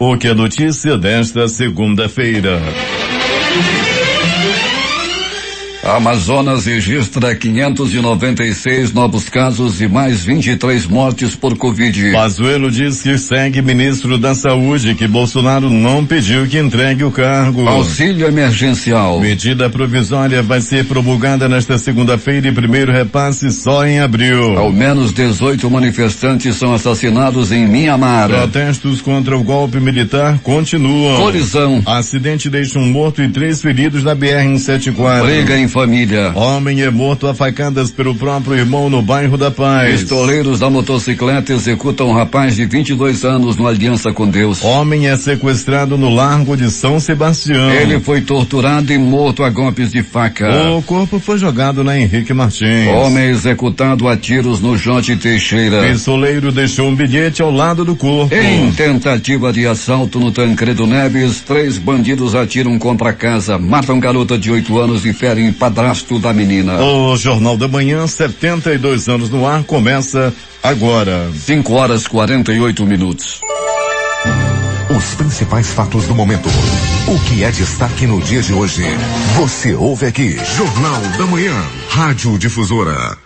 O que é notícia desta segunda-feira? Amazonas registra 596 novos casos e mais 23 mortes por Covid. Pazuello diz que segue ministro da Saúde, que Bolsonaro não pediu que entregue o cargo. Auxílio emergencial. Medida provisória vai ser promulgada nesta segunda-feira e primeiro repasse só em abril. Ao menos 18 manifestantes são assassinados em Mianmar. Protestos contra o golpe militar continuam. Colisão. Acidente deixa 1 morto e 3 feridos na BR-174. Briga em família. Homem é morto a facadas pelo próprio irmão no bairro da Paz. Pistoleiros da motocicleta executam um rapaz de 22 anos no Aliança com Deus. Homem é sequestrado no Largo de São Sebastião. Ele foi torturado e morto a golpes de faca. O corpo foi jogado na Henrique Martins. Homem executado a tiros no Jorge Teixeira. Pistoleiro deixou um bilhete ao lado do corpo. Em tentativa de assalto no Tancredo Neves, 3 bandidos atiram contra a casa, matam garota de 8 anos e ferem padrasto da menina. O Jornal da Manhã, 72 anos no ar, começa agora. 5h48. Os principais fatos do momento. O que é destaque no dia de hoje? Você ouve aqui. Jornal da Manhã. Rádio Difusora.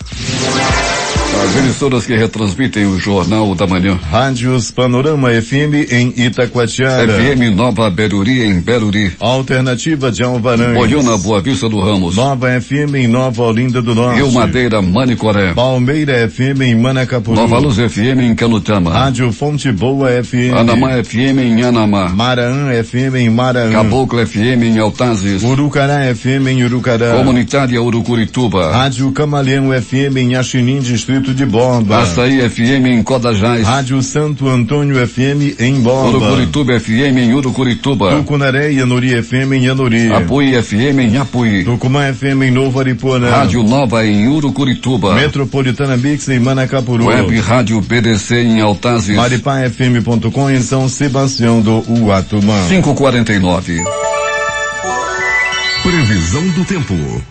As emissoras que retransmitem o Jornal da Manhã. Rádios Panorama FM em Itacoatiara. FM Nova Beruri em Beruri. Alternativa de Alvaranhos. Olhona Boa Vista do Ramos. Nova FM em Nova Olinda do Norte. Rio Madeira, Manicoré. Palmeira FM em Manacapuru. Nova Luz FM em Canutama. Rádio Fonte Boa FM. Anamá FM em Anamá. Maraã FM em Maraã. Caboclo FM em Altazes. Urucará FM em Urucará. Comunitária Urucurituba. Rádio Camaleão FM em Axinim, Distrito de Borba. Açaí FM em Codajás. Rádio Santo Antônio FM em Borba. Urucurituba FM em Urucurituba. Tucunaré e Anuri FM em Anuri. Apuí FM em Apuí. Tucumã FM em Novo Aripuanã. Rádio Nova em Urucurituba. Metropolitana Mix em Manacapuru. Web Rádio BDC em Altazes. MaripaFM.com em São Sebastião do Uatumã. 5h49. Previsão do tempo.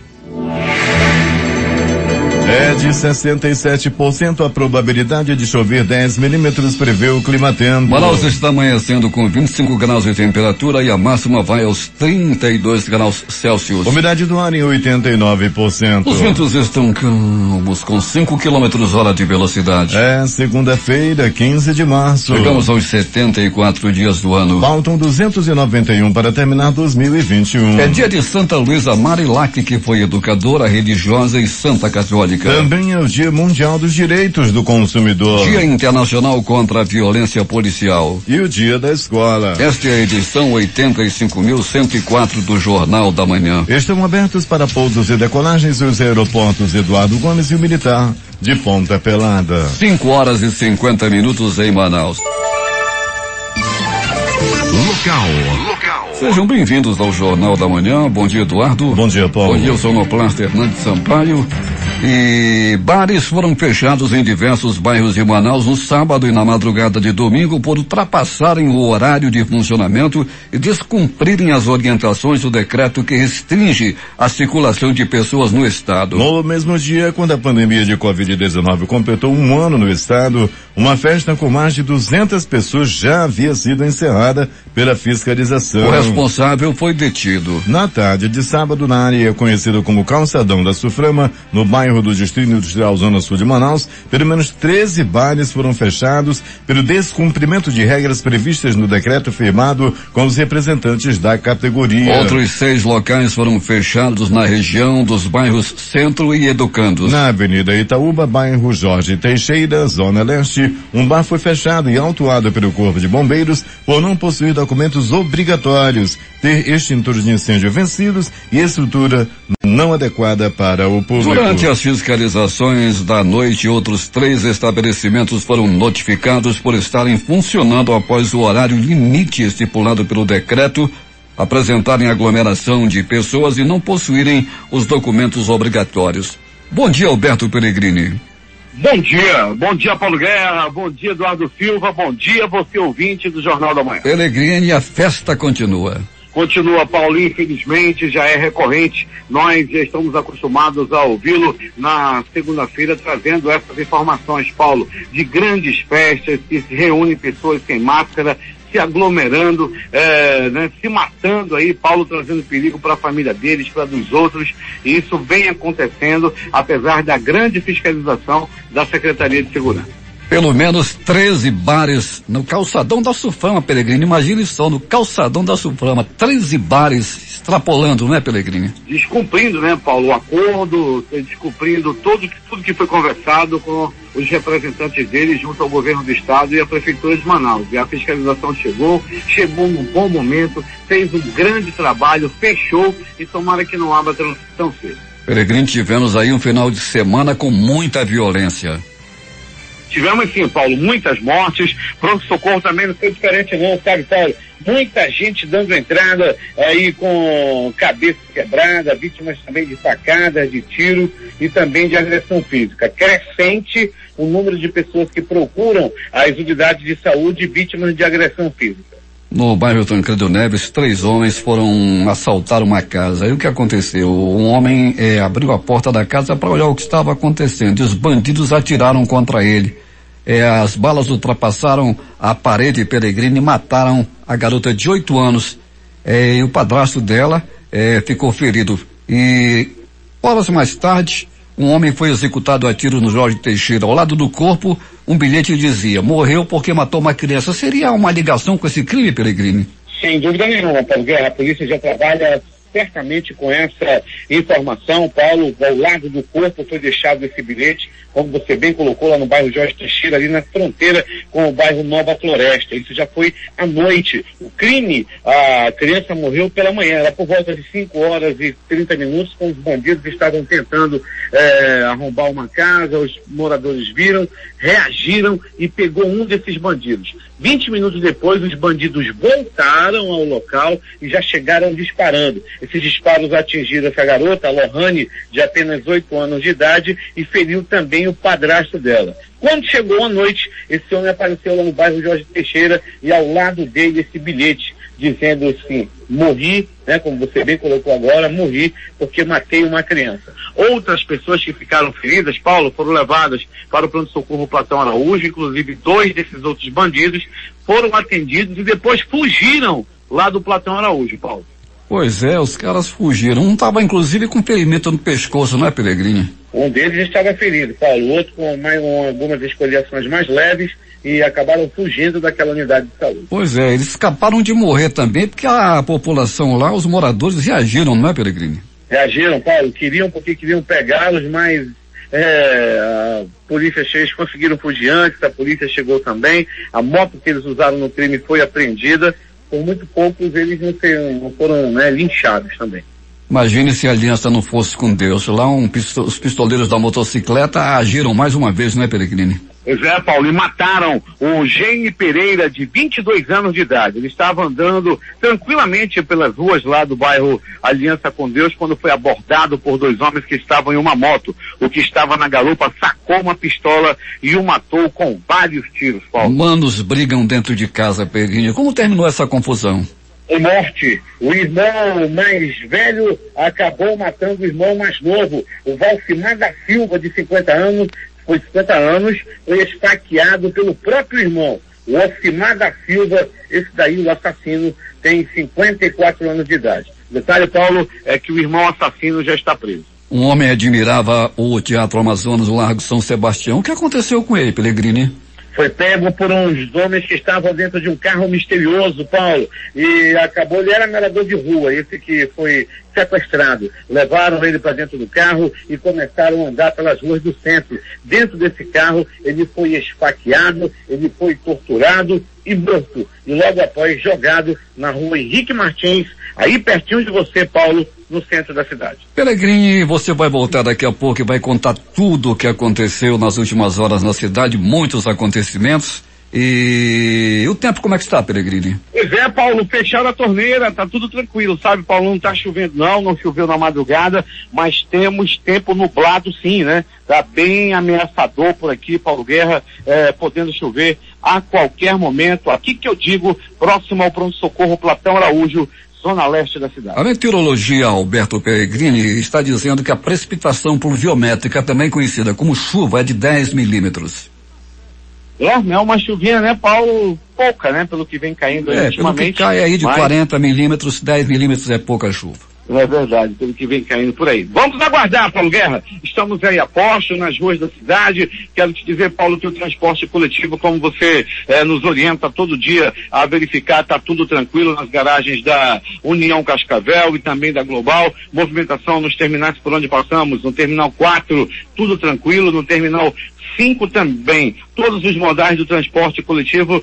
É de 67% a probabilidade de chover 10 milímetros, prevê o Climatempo. Manaus está amanhecendo com 25 graus de temperatura e a máxima vai aos 32 graus Celsius. Umidade do ar em 89%. Os ventos estão calmos, com 5 km/h de velocidade. É segunda-feira, 15 de março. Chegamos aos 74 dias do ano. Faltam 291 para terminar 2021. É dia de Santa Luísa Marilac, que foi educadora religiosa e santa católica. Também é o Dia Mundial dos Direitos do Consumidor. Dia Internacional contra a Violência Policial. E o Dia da Escola. Esta é a edição 85.104 do Jornal da Manhã. Estão abertos para pousos e decolagens os aeroportos Eduardo Gomes e o Militar de Ponta Pelada. 5h50 em Manaus. Local. Sejam bem-vindos ao Jornal da Manhã. Bom dia, Eduardo. Bom dia, Paulo. Bom dia, eu sou Sonoplasta Hernandes Sampaio. E bares foram fechados em diversos bairros de Manaus no sábado e na madrugada de domingo por ultrapassarem o horário de funcionamento e descumprirem as orientações do decreto que restringe a circulação de pessoas no estado. No mesmo dia, quando a pandemia de Covid-19 completou 1 ano no estado, uma festa com mais de 200 pessoas já havia sido encerrada pela fiscalização. O responsável foi detido. Na tarde de sábado, na área conhecida como Calçadão da Suframa, no bairro do Distrito Industrial Zona Sul de Manaus, pelo menos 13 bares foram fechados pelo descumprimento de regras previstas no decreto firmado com os representantes da categoria. Outros 6 locais foram fechados na região dos bairros Centro e Educandos. Na Avenida Itaúba, bairro Jorge Teixeira, Zona Leste, um bar foi fechado e autuado pelo Corpo de Bombeiros por não possuir documentos obrigatórios, ter extintores de incêndio vencidos e estrutura não adequada para o público. Durante as fiscalizações da noite, outros 3 estabelecimentos foram notificados por estarem funcionando após o horário limite estipulado pelo decreto, apresentarem aglomeração de pessoas e não possuírem os documentos obrigatórios. Bom dia, Alberto Peregrini. Bom dia Paulo Guerra, bom dia Eduardo Silva, bom dia você ouvinte do Jornal da Manhã. Peregrini, a festa continua. Continua, Paulo, infelizmente já é recorrente, nós já estamos acostumados a ouvi-lo na segunda-feira trazendo essas informações, Paulo, de grandes festas que se reúnem pessoas sem máscara, se aglomerando, né, se matando aí, Paulo, trazendo perigo para a família deles, para dos outros, e isso vem acontecendo, apesar da grande fiscalização da Secretaria de Segurança. Pelo menos 13 bares no calçadão da Suframa, Peregrino. Imagine só, no calçadão da Suframa, 13 bares extrapolando, né, Peregrino? Descumprindo, né, Paulo, o acordo, descumprindo tudo que foi conversado com os representantes deles junto ao governo do estado e a prefeitura de Manaus. E a fiscalização chegou num bom momento, fez um grande trabalho, fechou e tomara que não abra tão cedo. Peregrino, tivemos aí um final de semana com muita violência. Tivemos sim, Paulo, muitas mortes, pronto-socorro também não foi diferente não, sabe, Paulo? Muita gente dando entrada aí com cabeça quebrada, vítimas também de facadas, de tiro e também de agressão física. Crescente o número de pessoas que procuram as unidades de saúde vítimas de agressão física. No bairro Tancredo Neves, 3 homens foram assaltar uma casa. Aí o que aconteceu? Um homem abriu a porta da casa para olhar o que estava acontecendo e os bandidos atiraram contra ele. As balas ultrapassaram a parede, Peregrino, e mataram a garota de 8 anos. E o padrasto dela ficou ferido. E horas mais tarde, um homem foi executado a tiro no Jorge Teixeira. Ao lado do corpo, um bilhete dizia: morreu porque matou uma criança. Seria uma ligação com esse crime, Peregrino? Sem dúvida nenhuma, Paulo Guerra. A polícia já trabalha certamente com essa informação, Paulo. Ao lado do corpo foi deixado esse bilhete, como você bem colocou, lá no bairro Jorge Teixeira, ali na fronteira com o bairro Nova Floresta. Isso já foi à noite. O crime, a criança morreu pela manhã, era por volta de 5h30, quando os bandidos estavam tentando arrombar uma casa. Os moradores viram, reagiram e pegou um desses bandidos. 20 minutos depois, os bandidos voltaram ao local e já chegaram disparando. Esses disparos atingiram essa garota, a Lohane, de apenas 8 anos de idade, e feriu também o padrasto dela. Quando chegou a noite, esse homem apareceu lá no bairro Jorge Teixeira e ao lado dele esse bilhete dizendo assim: morri, né, como você bem colocou agora, morri porque matei uma criança. Outras pessoas que ficaram feridas, Paulo, foram levadas para o pronto-socorro Platão Araújo, inclusive 2 desses outros bandidos foram atendidos e depois fugiram lá do Platão Araújo, Paulo. Pois é, os caras fugiram. Um estava inclusive com ferimento no pescoço, não é, Peregrino? Um deles estava ferido, Paulo, o outro com algumas escoriações mais leves e acabaram fugindo daquela unidade de saúde. Pois é, eles escaparam de morrer também, porque a população lá, os moradores reagiram, não é, Peregrino? Reagiram, Paulo, porque queriam pegá-los, mas a polícia eles conseguiram fugir antes, a polícia chegou também, a moto que eles usaram no crime foi apreendida. Por muito poucos eles não foram, né, linchados também. Imagine se a aliança não fosse com Deus. Lá os pistoleiros da motocicleta agiram mais uma vez, não é, Peregrino? Pois é, Paulo, e mataram o Gene Pereira, de 22 anos de idade. Ele estava andando tranquilamente pelas ruas lá do bairro Aliança com Deus, quando foi abordado por 2 homens que estavam em uma moto. O que estava na garupa sacou uma pistola e o matou com vários tiros, Paulo. Manos brigam dentro de casa, Peregrino. Como terminou essa confusão? Em morte, o irmão mais velho acabou matando o irmão mais novo. O Valcimar da Silva, de 50 anos, foi esfaqueado pelo próprio irmão. O Alcimar da Silva, esse daí, o assassino, tem 54 anos de idade. O detalhe, Paulo, é que o irmão assassino já está preso. Um homem admirava o Teatro Amazonas, o Largo São Sebastião. O que aconteceu com ele, Peregrino? Foi pego por uns homens que estavam dentro de um carro misterioso, Paulo, e acabou, ele era morador de rua, esse que foi sequestrado. Levaram ele para dentro do carro e começaram a andar pelas ruas do centro. Dentro desse carro, ele foi esfaqueado, ele foi torturado e morto. E logo após, jogado na rua Henrique Martins, aí pertinho de você, Paulo, no centro da cidade. Peregrino, você vai voltar daqui a pouco e vai contar tudo o que aconteceu nas últimas horas na cidade, muitos acontecimentos. E o tempo como é que está, Peregrino? Pois é, Paulo, fecharam a torneira, tá tudo tranquilo, sabe, Paulo? Não tá chovendo não choveu na madrugada, mas temos tempo nublado sim, né? Tá bem ameaçador por aqui, Paulo Guerra, podendo chover a qualquer momento. Aqui que eu digo, próximo ao pronto-socorro Platão Araújo, zona leste da cidade. A meteorologia, Alberto Peregrini, está dizendo que a precipitação pluviométrica, também conhecida como chuva, é de 10 milímetros. É uma chuvinha, né, Paulo? Pouca, né, pelo que vem caindo ultimamente. Pelo que cai aí de 40 milímetros, 10 milímetros é pouca chuva. É verdade, pelo que vem caindo por aí. Vamos aguardar, Paulo Guerra. Estamos aí a posto, nas ruas da cidade. Quero te dizer, Paulo, que o transporte coletivo, como você nos orienta todo dia a verificar, está tudo tranquilo nas garagens da União Cascavel e também da Global. Movimentação nos terminais por onde passamos, no Terminal 4, tudo tranquilo, no Terminal 5 também. Todos os modais do transporte coletivo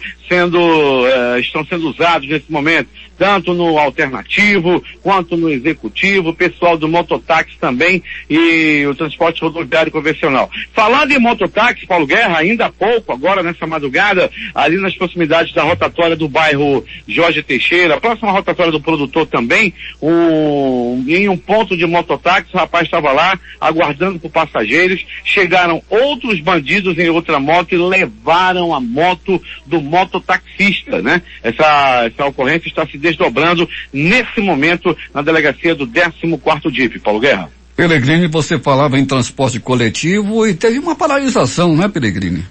estão sendo usados nesse momento, tanto no alternativo quanto no executivo, o pessoal do mototáxi também e o transporte rodoviário convencional. Falando em mototáxi, Paulo Guerra, ainda há pouco, agora nessa madrugada, ali nas proximidades da rotatória do bairro Jorge Teixeira, próxima à rotatória do Produtor também, em um ponto de mototáxi, o rapaz estava lá aguardando por passageiros, chegaram outros bandidos em outra moto e levaram a moto do mototaxista, né? Essa ocorrência está se desdobrando nesse momento na delegacia do 14º DIP, Paulo Guerra. Peregrini, você falava em transporte coletivo e teve uma paralisação, não é, Peregrini?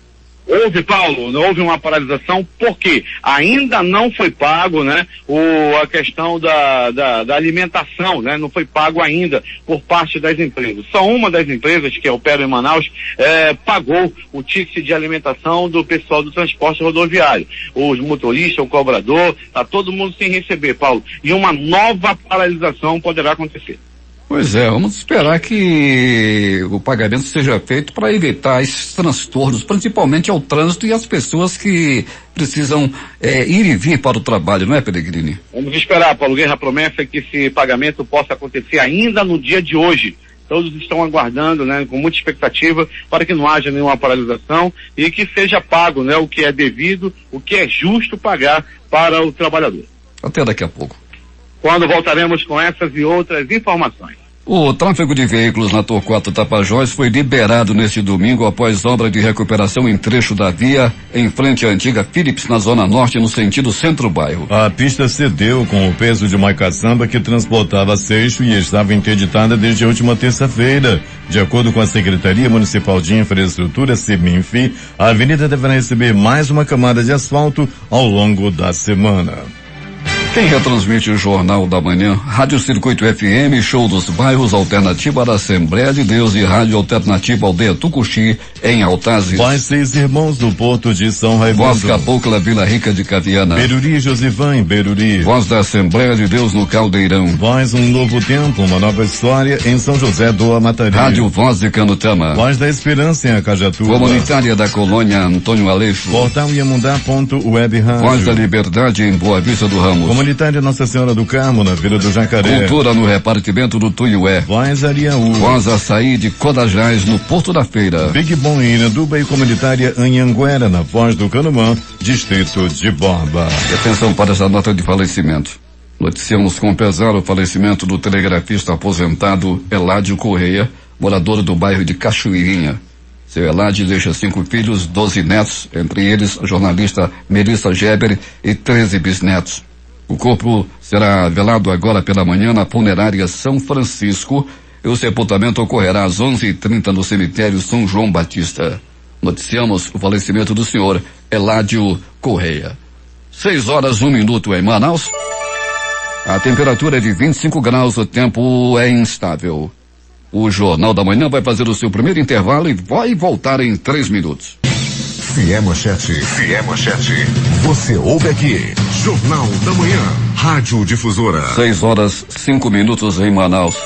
Houve, Paulo, houve uma paralisação porque ainda não foi pago, né, a questão da alimentação, né, não foi pago ainda por parte das empresas. Só uma das empresas que opera em Manaus pagou o ticket de alimentação do pessoal do transporte rodoviário. Os motoristas, o cobrador, tá todo mundo sem receber, Paulo. E uma nova paralisação poderá acontecer. Pois é, vamos esperar que o pagamento seja feito para evitar esses transtornos, principalmente ao trânsito e às pessoas que precisam ir e vir para o trabalho, não é, Peregrini? Vamos esperar, Paulo Guerra. A promessa é que esse pagamento possa acontecer ainda no dia de hoje. Todos estão aguardando, né, com muita expectativa para que não haja nenhuma paralisação e que seja pago, né, o que é devido, o que é justo pagar para o trabalhador. Até daqui a pouco. Quando voltaremos com essas e outras informações. O tráfego de veículos na Torquato Tapajós foi liberado neste domingo após obra de recuperação em trecho da via em frente à antiga Philips, na zona norte, no sentido centro-bairro. A pista cedeu com o peso de uma caçamba que transportava seixo e estava interditada desde a última terça-feira. De acordo com a Secretaria Municipal de Infraestrutura, Seminfi, a avenida deverá receber mais uma camada de asfalto ao longo da semana. Quem retransmite o Jornal da Manhã, Rádio Circuito FM, Show dos Bairros, Alternativa da Assembleia de Deus e Rádio Alternativa Aldeia Tucuxi, em Altazes. Voz Seis Irmãos do Porto de São Raimundo. Voz Cabocla, Vila Rica de Caviana. Beruri, Josivã em Beruri. Voz da Assembleia de Deus no Caldeirão. Voz Um Novo Tempo, uma nova história em São José do Amataria. Rádio Voz de Canutama. Voz da Esperança em Acajatuba. Comunitária da Colônia Antônio Aleixo. Portal Iamundá.web Rádio. Voz da Liberdade em Boa Vista do Ramos. Comunitária Nossa Senhora do Carmo, na Vila do Jacaré. Cultura no repartimento do Tuiué. Voz Ariaú. Voz Açaí de Codajás, no Porto da Feira. Big Bom em Iranduba e comunitária Anhanguera, na Voz do Canumã, distrito de Borba. E atenção para essa nota de falecimento. Noticiamos com pesar o falecimento do telegrafista aposentado Eládio Correia, morador do bairro de Cachoeirinha. Seu Eládio deixa 5 filhos, 12 netos, entre eles a jornalista Melissa Geber e 13 bisnetos. O corpo será velado agora pela manhã na funerária São Francisco e o sepultamento ocorrerá às 11h30 no cemitério São João Batista. Noticiamos o falecimento do senhor Eládio Correia. 6h01 em Manaus. A temperatura é de 25 graus, o tempo é instável. O Jornal da Manhã vai fazer o seu primeiro intervalo e vai voltar em 3 minutos. Se é manchete, você ouve aqui. Jornal da Manhã, Rádio Difusora. 6h05 em Manaus.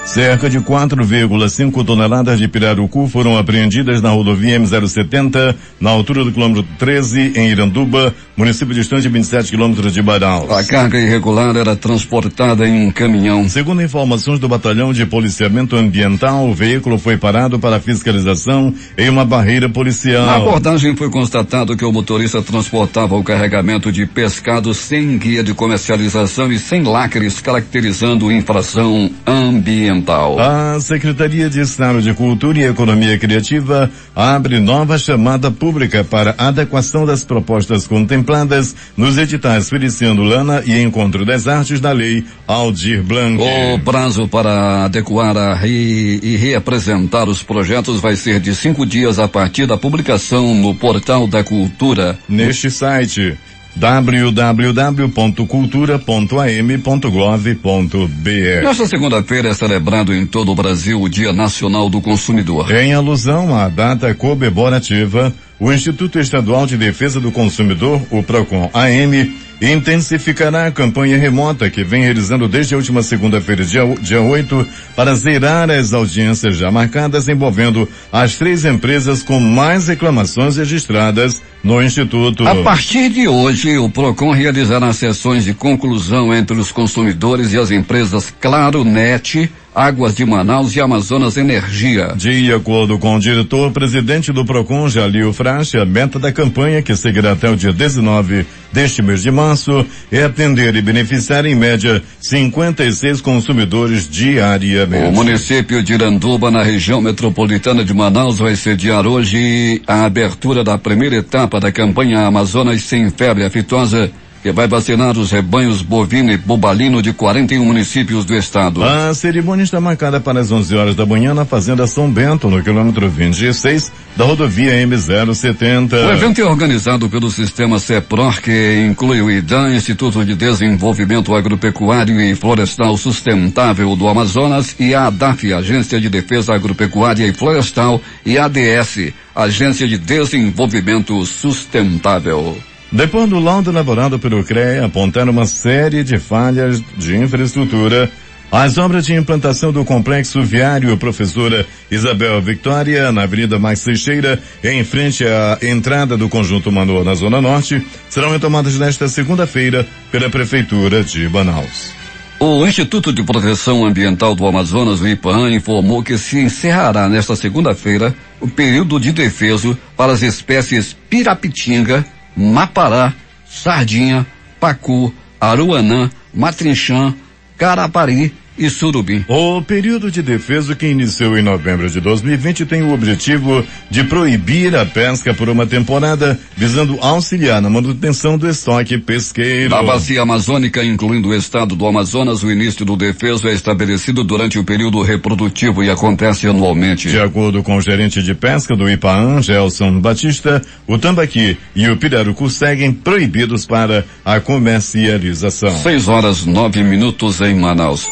Cerca de 4,5 toneladas de pirarucu foram apreendidas na rodovia M070, na altura do quilômetro 13, em Iranduba, município distante de 27 quilômetros de Manaus. A carga irregular era transportada em um caminhão. Segundo informações do Batalhão de Policiamento Ambiental, o veículo foi parado para fiscalização em uma barreira policial. Na abordagem foi constatado que o motorista transportava o carregamento de pescado sem guia de comercialização e sem lacres, caracterizando infração ambiental. ambiental. A Secretaria de Estado de Cultura e Economia Criativa abre nova chamada pública para adequação das propostas contempladas nos editais Feliciano Lana e Encontro das Artes da Lei Aldir Blanc. O prazo para adequar e reapresentar os projetos vai ser de 5 dias a partir da publicação no Portal da Cultura. Neste site www.cultura.am.gov.br. Nesta segunda-feira é celebrado em todo o Brasil o Dia Nacional do Consumidor. Em alusão à data comemorativa, o Instituto Estadual de Defesa do Consumidor, o PROCON-AM, intensificará a campanha remota que vem realizando desde a última segunda-feira, dia 8, para zerar as audiências já marcadas envolvendo as 3 empresas com mais reclamações registradas no Instituto. A partir de hoje, o PROCON realizará sessões de conclusão entre os consumidores e as empresas Claro Net, Águas de Manaus e Amazonas Energia. De acordo com o diretor-presidente do PROCON, Jalil Frache, a meta da campanha, que seguirá até o dia 19 deste mês de março, é atender e beneficiar em média 56 consumidores diariamente. O município de Iranduba, na região metropolitana de Manaus, vai sediar hoje a abertura da primeira etapa da campanha Amazonas Sem Febre Aftosa, que vai vacinar os rebanhos bovino e bobalino de 41 municípios do estado. A cerimônia está marcada para as 11 horas da manhã na Fazenda São Bento, no quilômetro 26 da rodovia M070. O evento é organizado pelo sistema CEPROR, que inclui o IDAM, Instituto de Desenvolvimento Agropecuário e Florestal Sustentável do Amazonas, e a ADAF, Agência de Defesa Agropecuária e Florestal, e a ADS, Agência de Desenvolvimento Sustentável. Depois do laudo elaborado pelo CREA apontar uma série de falhas de infraestrutura, as obras de implantação do complexo viário Professora Isabel Victória, na Avenida Max Teixeira, em frente à entrada do Conjunto Manoa, na Zona Norte, serão retomadas nesta segunda-feira pela Prefeitura de Manaus. O Instituto de Proteção Ambiental do Amazonas, o IPAAM, informou que se encerrará nesta segunda-feira o período de defeso para as espécies pirapitinga, mapará, sardinha, pacu, aruanã, matrinchã, carapari e surubim. O período de defeso, que iniciou em novembro de 2020, tem o objetivo de proibir a pesca por uma temporada, visando auxiliar na manutenção do estoque pesqueiro. Na bacia amazônica, incluindo o estado do Amazonas, o início do defeso é estabelecido durante o período reprodutivo e acontece anualmente. De acordo com o gerente de pesca do IPAAM, Gelson Batista, o tambaqui e o pirarucu seguem proibidos para a comercialização. 6h09 em Manaus.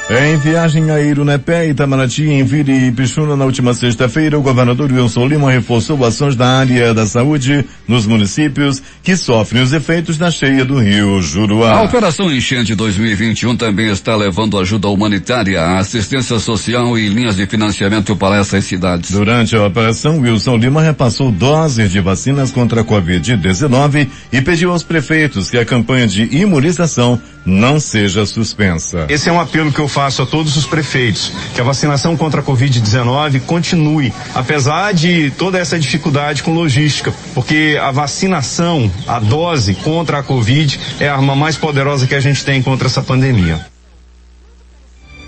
Em viagem a Irunepé, Itamaraty, Envire e Pixuna, na última sexta-feira, o governador Wilson Lima reforçou ações da área da saúde nos municípios que sofrem os efeitos da cheia do rio Juruá. A Operação Enchente 2021 também está levando ajuda humanitária, assistência social e linhas de financiamento para essas cidades. Durante a operação, Wilson Lima repassou doses de vacinas contra a Covid-19 e pediu aos prefeitos que a campanha de imunização não seja suspensa. Esse é um apelo que eu faço a todos os prefeitos, que a vacinação contra a Covid-19 continue, apesar de toda essa dificuldade com logística, porque a vacinação, a dose contra a Covid é a arma mais poderosa que a gente tem contra essa pandemia.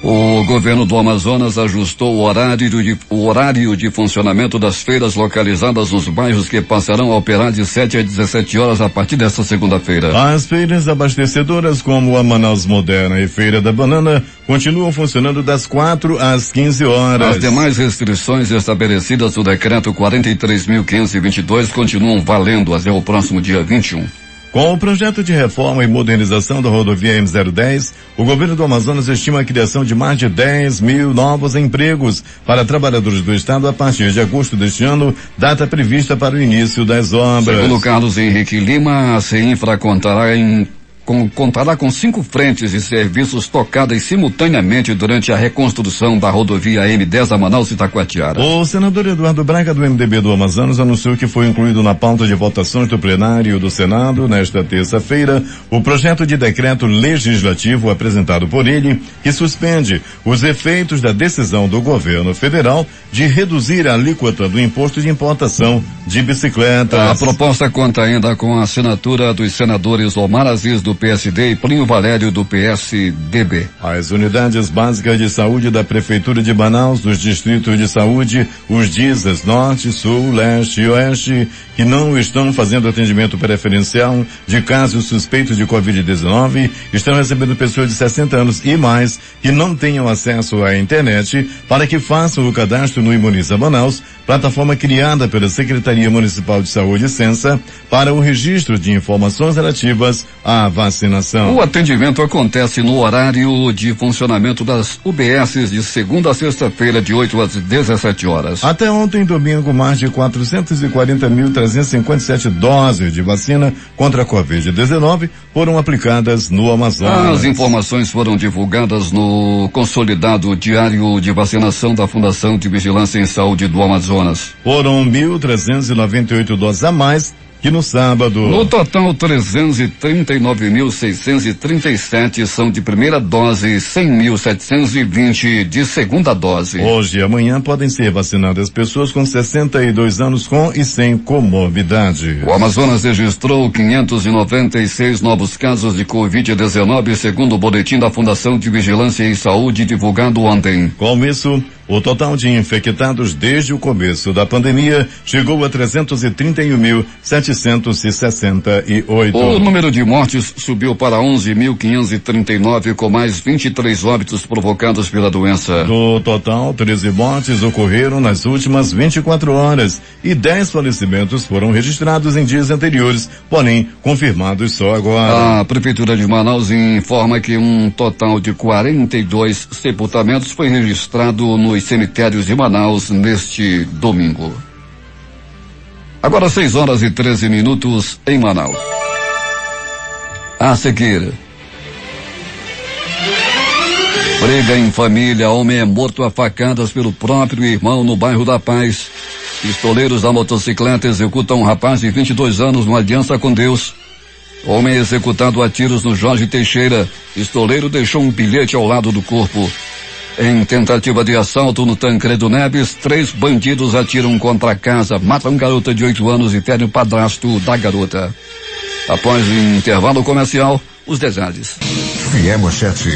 O governo do Amazonas ajustou o horário de funcionamento das feiras localizadas nos bairros, que passarão a operar de 7 a 17 horas a partir desta segunda-feira. As feiras abastecedoras, como a Manaus Moderna e Feira da Banana, continuam funcionando das 4 às 15 horas. As demais restrições estabelecidas no decreto 43.522 continuam valendo até o próximo dia 21. Com o projeto de reforma e modernização da rodovia M010, o governo do Amazonas estima a criação de mais de 10 mil novos empregos para trabalhadores do estado a partir de agosto deste ano, data prevista para o início das obras. Segundo Carlos Henrique Lima, a CEINFRA contará com 5 frentes de serviços tocadas simultaneamente durante a reconstrução da rodovia M10 a Manaus e Taquatiara. O senador Eduardo Braga, do MDB do Amazonas, anunciou que foi incluído na pauta de votações do plenário do Senado nesta terça-feira o projeto de decreto legislativo apresentado por ele, que suspende os efeitos da decisão do governo federal de reduzir a alíquota do imposto de importação de bicicletas. A proposta conta ainda com a assinatura dos senadores Omar Aziz, do PSD e Plínio Valério do PSDB. As unidades básicas de saúde da Prefeitura de Manaus, dos distritos de saúde, os DISAs Norte, Sul, Leste e Oeste, que não estão fazendo atendimento preferencial de casos suspeitos de Covid-19, estão recebendo pessoas de 60 anos e mais que não tenham acesso à internet para que façam o cadastro no Imuniza Manaus, plataforma criada pela Secretaria Municipal de Saúde, Sensa, para o registro de informações relativas à vacinação. O atendimento acontece no horário de funcionamento das UBSs de segunda a sexta-feira, de 8 às 17 horas. Até ontem, domingo, mais de 440.357 doses de vacina contra a Covid-19 foram aplicadas no Amazonas. As informações foram divulgadas no consolidado diário de vacinação da Fundação de Vigilância em Saúde do Amazonas. Foram 1.398 doses a mais que no sábado. No total, 339.637 são de primeira dose e 100.720 de segunda dose. Hoje e amanhã podem ser vacinadas pessoas com 62 anos com e sem comorbidade. O Amazonas registrou 596 novos casos de Covid-19, segundo o boletim da Fundação de Vigilância em Saúde divulgado ontem. Com isso, o total de infectados desde o começo da pandemia chegou a 331.768. O número de mortes subiu para 11.539, com mais 23 óbitos provocados pela doença. Do total, 13 mortes ocorreram nas últimas 24 horas e 10 falecimentos foram registrados em dias anteriores, porém confirmados só agora. A Prefeitura de Manaus informa que um total de 42 sepultamentos foi registrado nos cemitérios de Manaus neste domingo. Agora 6 horas e 13 minutos em Manaus. A seguir. Briga em família, homem é morto a facadas pelo próprio irmão no bairro da Paz. Pistoleiros da motocicleta executam um rapaz de 22 anos no Aliança com Deus. Homem é executado a tiros no Jorge Teixeira. Pistoleiro deixou um bilhete ao lado do corpo. Em tentativa de assalto no Tancredo Neves, 3 bandidos atiram contra a casa, matam garota de 8 anos e ferem o padrasto da garota. Após o intervalo comercial, os detalhes. Se é manchete,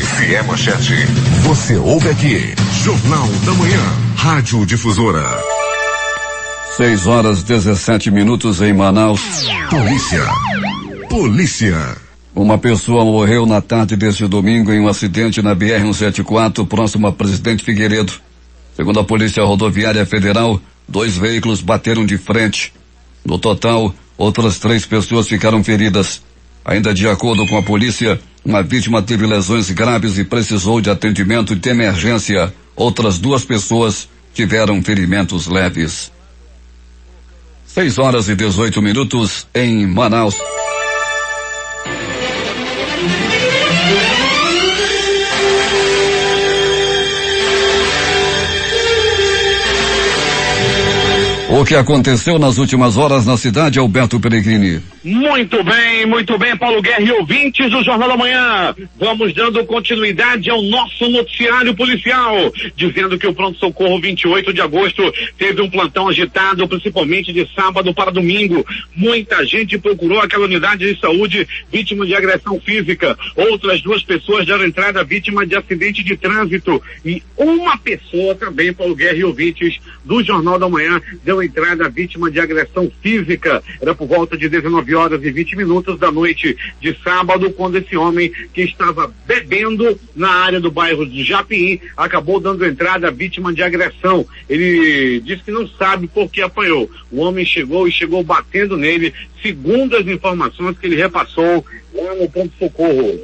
você ouve aqui. Jornal da Manhã, Rádio Difusora. 6 horas 17 minutos em Manaus. Polícia. Uma pessoa morreu na tarde deste domingo em um acidente na BR-174, próximo a Presidente Figueiredo. Segundo a Polícia Rodoviária Federal, 2 veículos bateram de frente. No total, outras 3 pessoas ficaram feridas. Ainda de acordo com a polícia, uma vítima teve lesões graves e precisou de atendimento de emergência. Outras 2 pessoas tiveram ferimentos leves. 6 horas e 18 minutos em Manaus. O que aconteceu nas últimas horas na cidade, Alberto Peregrini? Muito bem, Paulo Guerra e ouvintes do Jornal da Manhã. Vamos dando continuidade ao nosso noticiário policial, dizendo que o pronto-socorro 28 de agosto teve um plantão agitado, principalmente de sábado para domingo. Muita gente procurou aquela unidade de saúde vítima de agressão física. Outras 2 pessoas deram entrada vítima de acidente de trânsito. E uma pessoa também, Paulo Guerra e ouvintes do Jornal da Manhã, deu entrada vítima de agressão física. Era por volta de 19 horas e 20 minutos da noite de sábado, quando esse homem que estava bebendo na área do bairro de Japim acabou dando entrada vítima de agressão. Ele disse que não sabe por que apanhou. O homem chegou batendo nele, segundo as informações que ele repassou lá no pronto-socorro.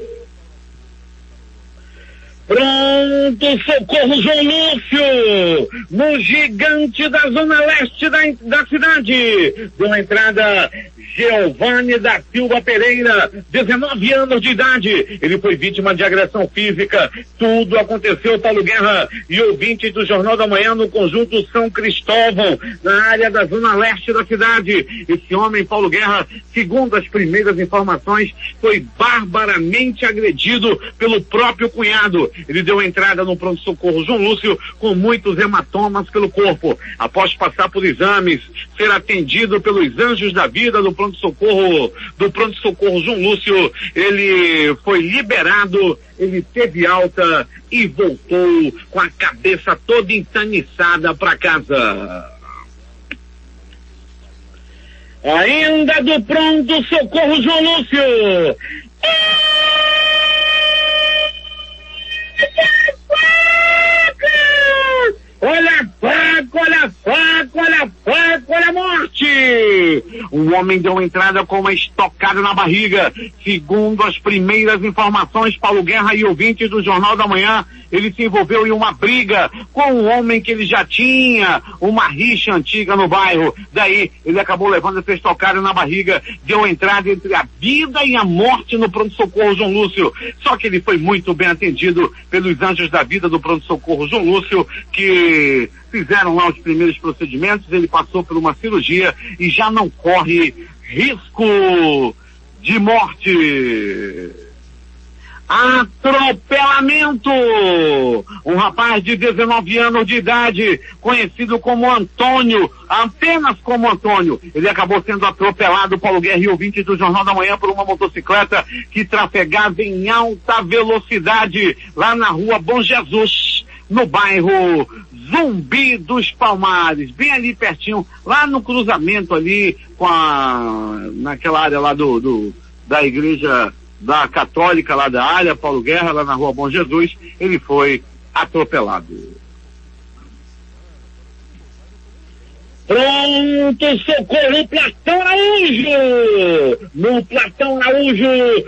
Pronto, socorro João Lúcio, no gigante da zona leste da cidade. Deu entrada Giovanni da Silva Pereira, 19 anos de idade. Ele foi vítima de agressão física. Tudo aconteceu, Paulo Guerra e ouvinte do Jornal da Manhã, no conjunto São Cristóvão, na área da zona leste da cidade. Esse homem, Paulo Guerra, segundo as primeiras informações, foi barbaramente agredido pelo próprio cunhado. ele deu entrada no pronto-socorro João Lúcio com muitos hematomas pelo corpo. Após passar por exames, ser atendido pelos anjos da vida do pronto-socorro João Lúcio, ele foi liberado, ele teve alta e voltou com a cabeça toda entaniçada para casa. Ainda do pronto-socorro João Lúcio. Olha a faca, olha a faca, olha a faca, olha a morte! O homem deu entrada com uma estocada na barriga. Segundo as primeiras informações, Paulo Guerra e ouvintes do Jornal da Manhã, ele se envolveu em uma briga com um homem que ele já tinha uma rixa antiga no bairro. Daí, ele acabou levando essa estocada na barriga, deu entrada entre a vida e a morte no pronto-socorro João Lúcio. Só que ele foi muito bem atendido pelos anjos da vida do pronto-socorro João Lúcio, que fizeram lá os primeiros procedimentos. Ele passou por uma cirurgia e já não corre risco de morte. Atropelamento! Um rapaz de 19 anos de idade, conhecido como Antônio, apenas como Antônio, ele acabou sendo atropelado, Paulo Guerra e ouvintes do Jornal da Manhã, por uma motocicleta que trafegava em alta velocidade lá na rua Bom Jesus, no bairro Zumbi dos Palmares, bem ali pertinho, lá no cruzamento ali com naquela área lá da igreja da Católica lá da área, Paulo Guerra, lá na rua Bom Jesus, ele foi atropelado. Pronto, socorro, Platão Araújo! No Platão Araújo,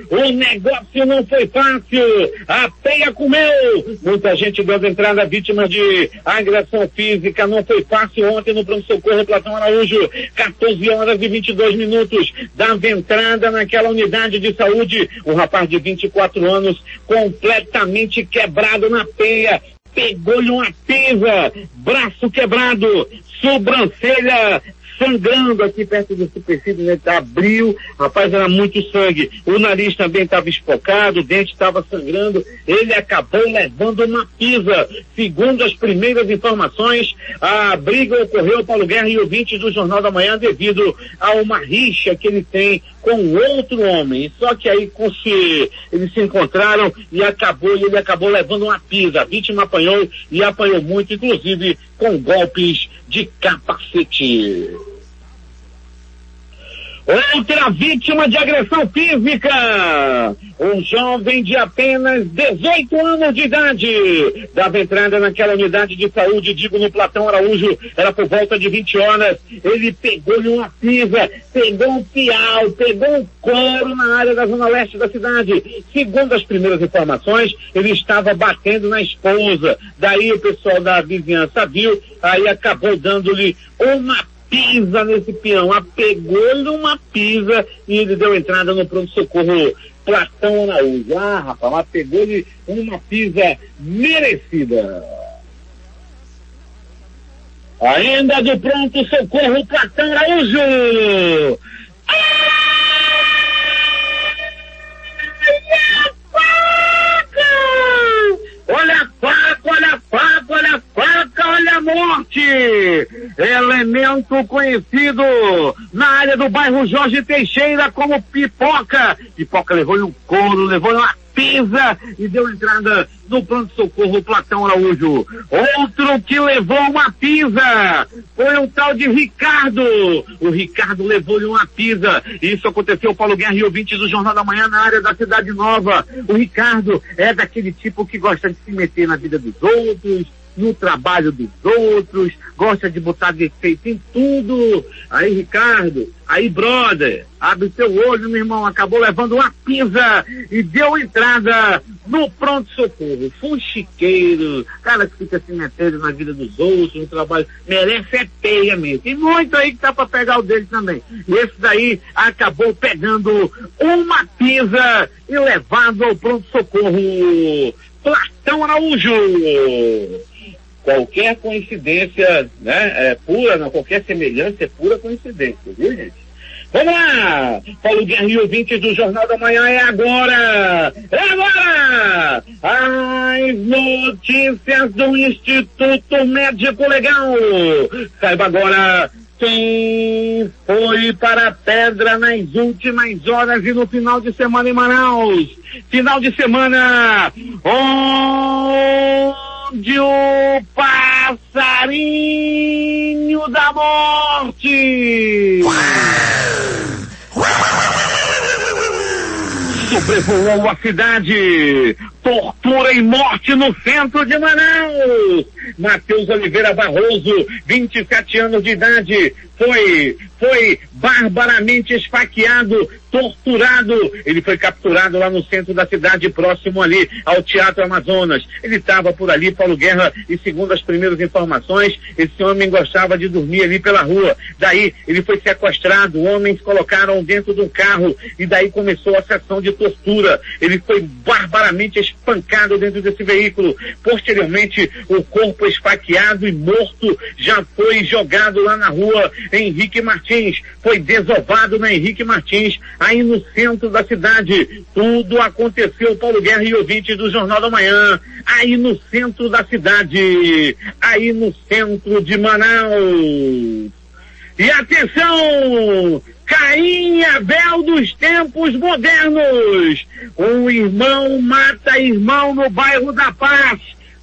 o negócio não foi fácil, a peia comeu, muita gente deu entrada vítima de agressão física, não foi fácil ontem no pronto-socorro Platão Araújo, 14 horas e 22 minutos, dava entrada naquela unidade de saúde, um rapaz de 24 anos, completamente quebrado na peia, pegou-lhe uma pisa, braço quebrado, sobrancelha sangrando aqui perto do superfície, né? Abriu, rapaz, era muito sangue, o nariz também estava espocado, o dente estava sangrando, ele acabou levando uma pisa. Segundo as primeiras informações, a briga ocorreu, Paulo Guerra e ouvintes do Jornal da Manhã, devido a uma rixa que ele tem com outro homem, só que aí eles se encontraram e ele acabou levando uma pisa. A vítima apanhou e apanhou muito, inclusive com golpes de capacete. Outra vítima de agressão física, um jovem de apenas 18 anos de idade, dava entrada naquela unidade de saúde, no Platão Araújo, era por volta de 20 horas, ele pegou-lhe uma pisa, pegou um piau, pegou um couro na área da zona leste da cidade. Segundo as primeiras informações, ele estava batendo na esposa, daí o pessoal da vizinhança viu, aí acabou dando-lhe uma pisa nesse peão, pegou-lhe uma pisa e ele deu entrada no pronto-socorro Platão Araújo. Rapaz, pegou-lhe uma pisa merecida. Ainda do pronto-socorro Platão Araújo. Olha a faca, olha a faca, olha a faca, olha a morte! Elemento conhecido na área do bairro Jorge Teixeira como Pipoca. Pipoca levou-lhe um couro, levou-lhe uma pisa e deu entrada no pronto-socorro Platão Araújo. Outro que levou uma pisa foi um tal de Ricardo. O Ricardo levou-lhe uma pisa. Isso aconteceu, Paulo Guerra e ouvintes do Jornal da Manhã, na área da Cidade Nova. O Ricardo é daquele tipo que gosta de se meter na vida dos outros, no trabalho dos outros, gosta de botar defeito em tudo. Aí, Ricardo, aí, brother, abre seu olho, meu irmão, acabou levando uma pisa e deu entrada no pronto-socorro. Fuxiqueiro, cara que fica se metendo na vida dos outros, no trabalho, merece peia mesmo. Tem muito aí que tá pra pegar o dele também. E esse daí acabou pegando uma pisa e levado ao pronto-socorro Platão Araújo. Qualquer coincidência, né, é pura, não, qualquer semelhança é pura coincidência, viu, gente? Vamos lá! Paulo Guerra e ouvintes do Jornal da Manhã, é agora! É agora! As notícias do Instituto Médico Legal. Saiba agora quem foi para a pedra nas últimas horas e no final de semana em Manaus. Final de semana onde o passarinho da morte sobrevoou a cidade. Tortura e morte no centro de Manaus. Matheus Oliveira Barroso, 27 anos de idade, foi barbaramente esfaqueado, torturado. Ele foi capturado lá no centro da cidade, próximo ali ao Teatro Amazonas. Ele estava por ali, Paulo Guerra, e segundo as primeiras informações, esse homem gostava de dormir ali pela rua. Daí ele foi sequestrado, homens colocaram dentro de um carro e daí começou a sessão de tortura. Ele foi barbaramente espancado dentro desse veículo. Posteriormente, o corpo esfaqueado e morto já foi jogado lá na rua Henrique Martins. Foi desovado na Henrique Martins, aí no centro da cidade. Tudo aconteceu, Paulo Guerra e ouvintes do Jornal da Manhã, aí no centro da cidade, aí no centro de Manaus. E atenção! Caim e Abel dos tempos modernos. Um irmão mata irmão no bairro da Paz.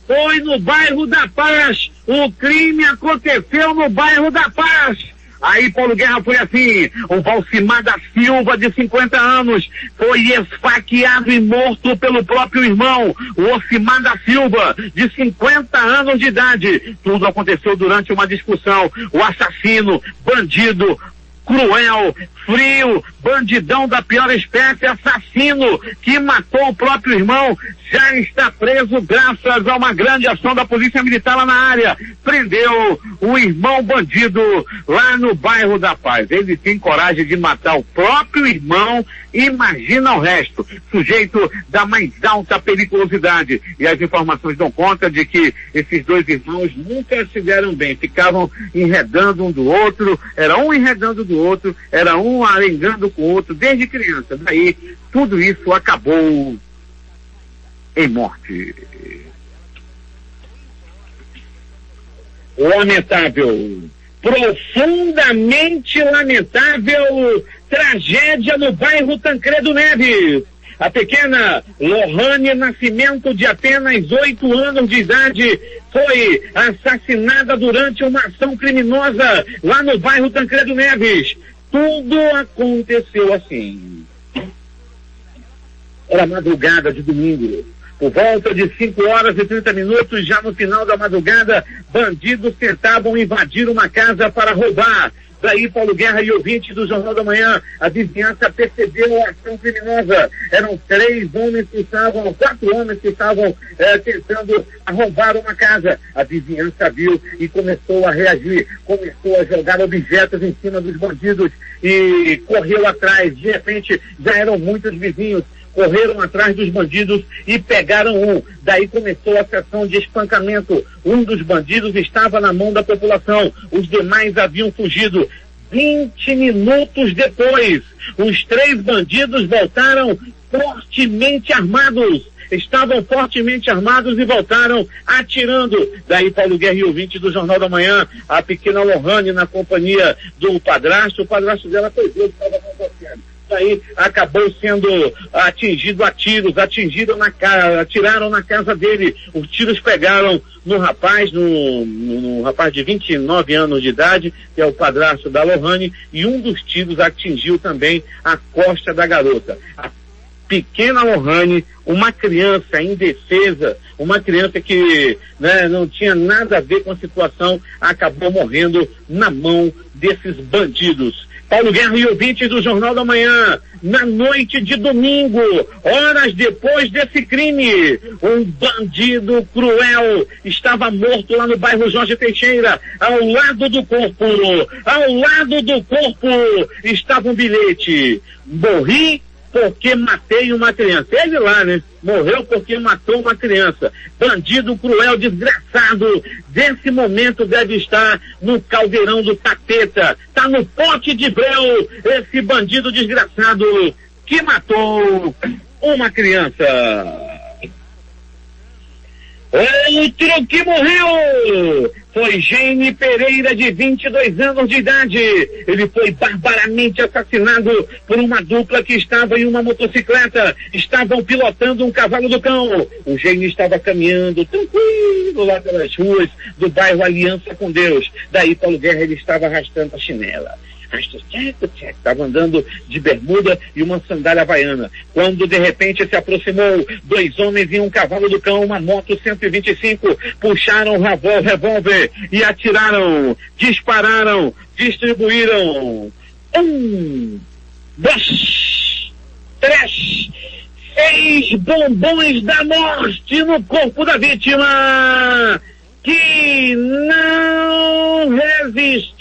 Foi no bairro da Paz. O crime aconteceu no bairro da Paz. Aí Paulo Guerra foi assim: o Valcimar da Silva, de 50 anos, foi esfaqueado e morto pelo próprio irmão, o Ocimar da Silva, de 50 anos de idade. Tudo aconteceu durante uma discussão. O assassino, bandido, cruel, frio, bandidão da pior espécie, assassino que matou o próprio irmão, já está preso graças a uma grande ação da Polícia Militar lá na área. Prendeu o irmão bandido lá no bairro da Paz. Ele tem coragem de matar o próprio irmão, imagina o resto. Sujeito da mais alta periculosidade. E as informações dão conta de que esses dois irmãos nunca se deram bem, ficavam enredando um do outro, era um enredando do outro, era um arengando com o outro desde criança. Daí tudo isso acabou em morte. Lamentável, profundamente lamentável tragédia no bairro Tancredo Neves. A pequena Lohane Nascimento, de apenas 8 anos de idade, foi assassinada durante uma ação criminosa lá no bairro Tancredo Neves. Tudo aconteceu assim. Era madrugada de domingo. Por volta de 5h30, já no final da madrugada, bandidos tentavam invadir uma casa para roubar. Daí, Paulo Guerra e ouvintes do Jornal da Manhã, a vizinhança percebeu a ação criminosa. Eram 4 homens que estavam tentando roubar uma casa. A vizinhança viu e começou a reagir, começou a jogar objetos em cima dos bandidos e correu atrás. De repente, já eram muitos vizinhos. Correram atrás dos bandidos e pegaram um. Daí começou a sessão de espancamento. Um dos bandidos estava na mão da população. Os demais haviam fugido. 20 minutos depois, os 3 bandidos voltaram fortemente armados. Estavam fortemente armados e voltaram atirando. Daí Paulo Guerra e ouvinte do Jornal da Manhã, a pequena Lohane na companhia do padrasto. O padrasto dela foi Deus, estava acontecendo. Daí acabou sendo atingido a tiros, atiraram na casa dele. Os tiros pegaram no rapaz, no rapaz de 29 anos de idade, que é o padrasto da Lohane, e um dos tiros atingiu também a costa da garota. A pequena Lohane, uma criança indefesa, uma criança que não tinha nada a ver com a situação, acabou morrendo na mão desses bandidos. Paulo Guerra e ouvintes do Jornal da Manhã, na noite de domingo, horas depois desse crime, um bandido cruel estava morto lá no bairro Jorge Teixeira. Ao lado do corpo estava um bilhete: morri porque matei uma criança. Ele lá, né? Morreu porque matou uma criança. Bandido cruel, desgraçado. Desse momento deve estar no caldeirão do capeta. Tá no pote de breu, esse bandido desgraçado que matou uma criança. Outro que morreu foi Gene Pereira, de 22 anos de idade. Ele foi barbaramente assassinado por uma dupla que estava em uma motocicleta. Estavam pilotando um cavalo do cão. O Gene estava caminhando tranquilo lá pelas ruas do bairro Aliança com Deus. Daí Paulo Guerra, ele estava arrastando a chinela. Estava andando de bermuda e uma sandália havaiana, quando de repente se aproximou 2 homens em um cavalo do cão, uma moto 125, puxaram o revólver e atiraram, dispararam, distribuíram 1, 2, 3, 6 bombons da morte no corpo da vítima, que não resistiu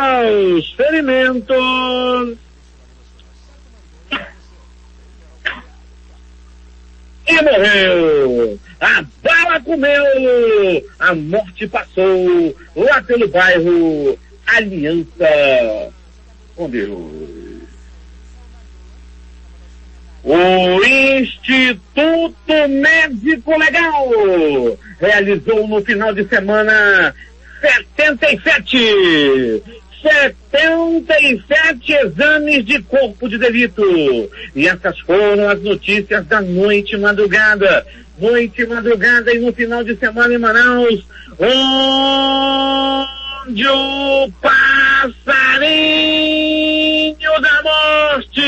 aos ferimentos e morreu. A bala comeu, a morte passou lá pelo bairro Aliança com Deus. O Instituto Médico Legal realizou no final de semana 77 exames de corpo de delito. E essas foram as notícias da noite e madrugada. Noite e madrugada e no final de semana em Manaus, onde o passarinho da morte...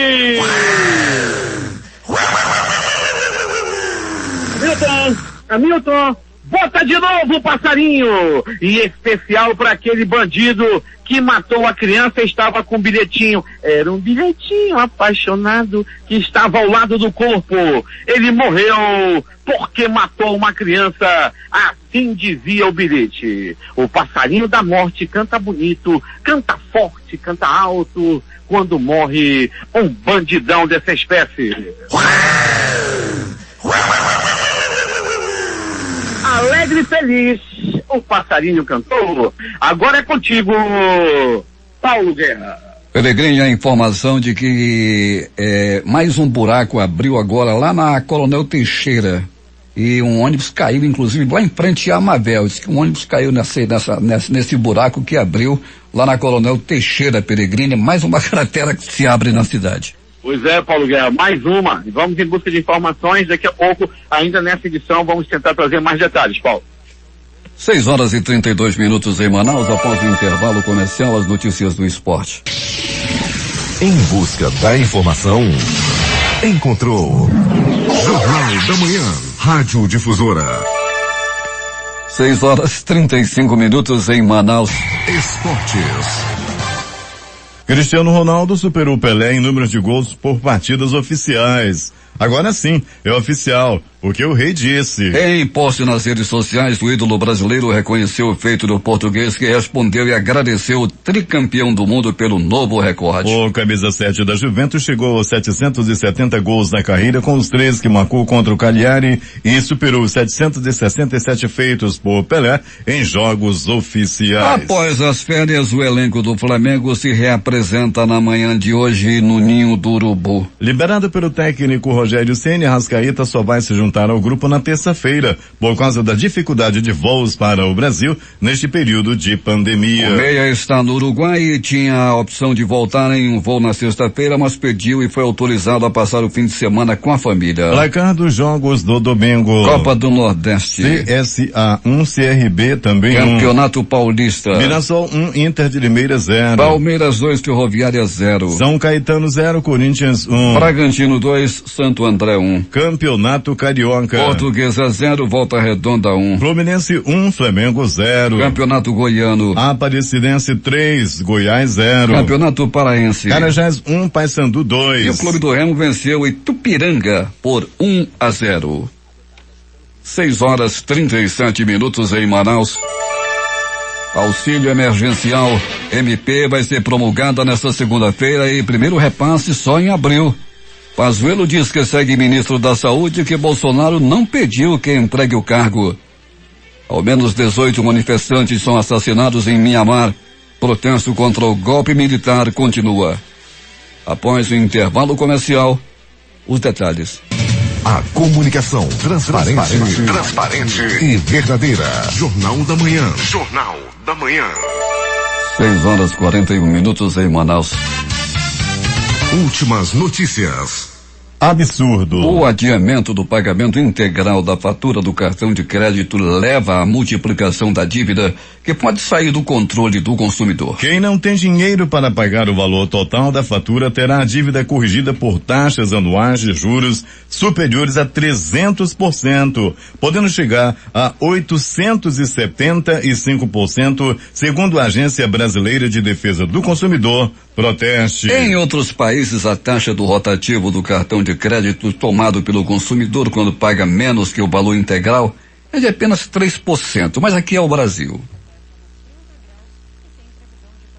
Hamilton, bota de novo o passarinho! E especial para aquele bandido que matou a criança, estava com um bilhetinho. Era um bilhetinho apaixonado que estava ao lado do corpo. Ele morreu porque matou uma criança. Assim dizia o bilhete. O passarinho da morte canta bonito, canta forte, canta alto, quando morre um bandidão dessa espécie. Alegre e feliz, o passarinho cantou. Agora é contigo, Paulo Guerra. Peregrini, a informação de que mais um buraco abriu agora lá na Coronel Teixeira. E um ônibus caiu, inclusive, lá em frente a Amavel. Diz que um ônibus caiu nesse buraco que abriu lá na Coronel Teixeira, Peregrini. Mais uma cratera que se abre na cidade. Pois é, Paulo Guerra, mais uma. Vamos em busca de informações. Daqui a pouco, ainda nessa edição, vamos tentar trazer mais detalhes, Paulo. 6h32 em Manaus. Após o intervalo comercial, as notícias do esporte. Em busca da informação, encontrou Jornal da Manhã, Rádio Difusora. 6h35 em Manaus. Esportes. Cristiano Ronaldo superou Pelé em números de gols por partidas oficiais. Agora sim, é oficial, o que o rei disse. Em post nas redes sociais, o ídolo brasileiro reconheceu o feito do português, que respondeu e agradeceu o tricampeão do mundo pelo novo recorde. O camisa 7 da Juventus chegou aos 770 gols na carreira, com os 3 que marcou contra o Cagliari, e superou os 767 feitos por Pelé em jogos oficiais. Após as férias, o elenco do Flamengo se reapresenta na manhã de hoje no Ninho do Urubu. Liberado pelo técnico Rogério Ceni, Arrascaeta só vai se juntar ao grupo na terça-feira, por causa da dificuldade de voos para o Brasil neste período de pandemia. O meia está no Uruguai e tinha a opção de voltar em um voo na sexta-feira, mas pediu e foi autorizado a passar o fim de semana com a família. Placar dos jogos do domingo: Copa do Nordeste, CSA 1, CRB também Campeonato Paulista, Mirassol 1, Inter de Limeira 0, Palmeiras 2, Ferroviária 0, São Caetano 0, Corinthians 1, Bragantino 2, Santo André 1, Campeonato Carioca, Portuguesa 0, Volta Redonda 1, Fluminense 1, Flamengo 0, Campeonato Goiano, Aparecidense 3, Goiás 0, Campeonato Paraense, Carajás 1, Paysandu 2. E o Clube do Remo venceu Itupiranga por 1-0. 6h37 em Manaus. Auxílio emergencial MP vai ser promulgada nesta segunda-feira e primeiro repasse só em abril. Pazuello diz que segue ministro da Saúde e que Bolsonaro não pediu que entregue o cargo. Ao menos 18 manifestantes são assassinados em Mianmar. Protesto contra o golpe militar continua. Após o intervalo comercial, os detalhes. A comunicação transparente e verdadeira. Jornal da Manhã. Jornal da Manhã. 6h41 em Manaus. Últimas notícias. Absurdo. O adiamento do pagamento integral da fatura do cartão de crédito leva à multiplicação da dívida, que pode sair do controle do consumidor. Quem não tem dinheiro para pagar o valor total da fatura terá a dívida corrigida por taxas anuais de juros superiores a 300%, podendo chegar a 875%, segundo a Agência Brasileira de Defesa do Consumidor, Proteste. Em outros países, a taxa do rotativo do cartão de crédito tomado pelo consumidor quando paga menos que o valor integral é de apenas 3%, mas aqui é o Brasil.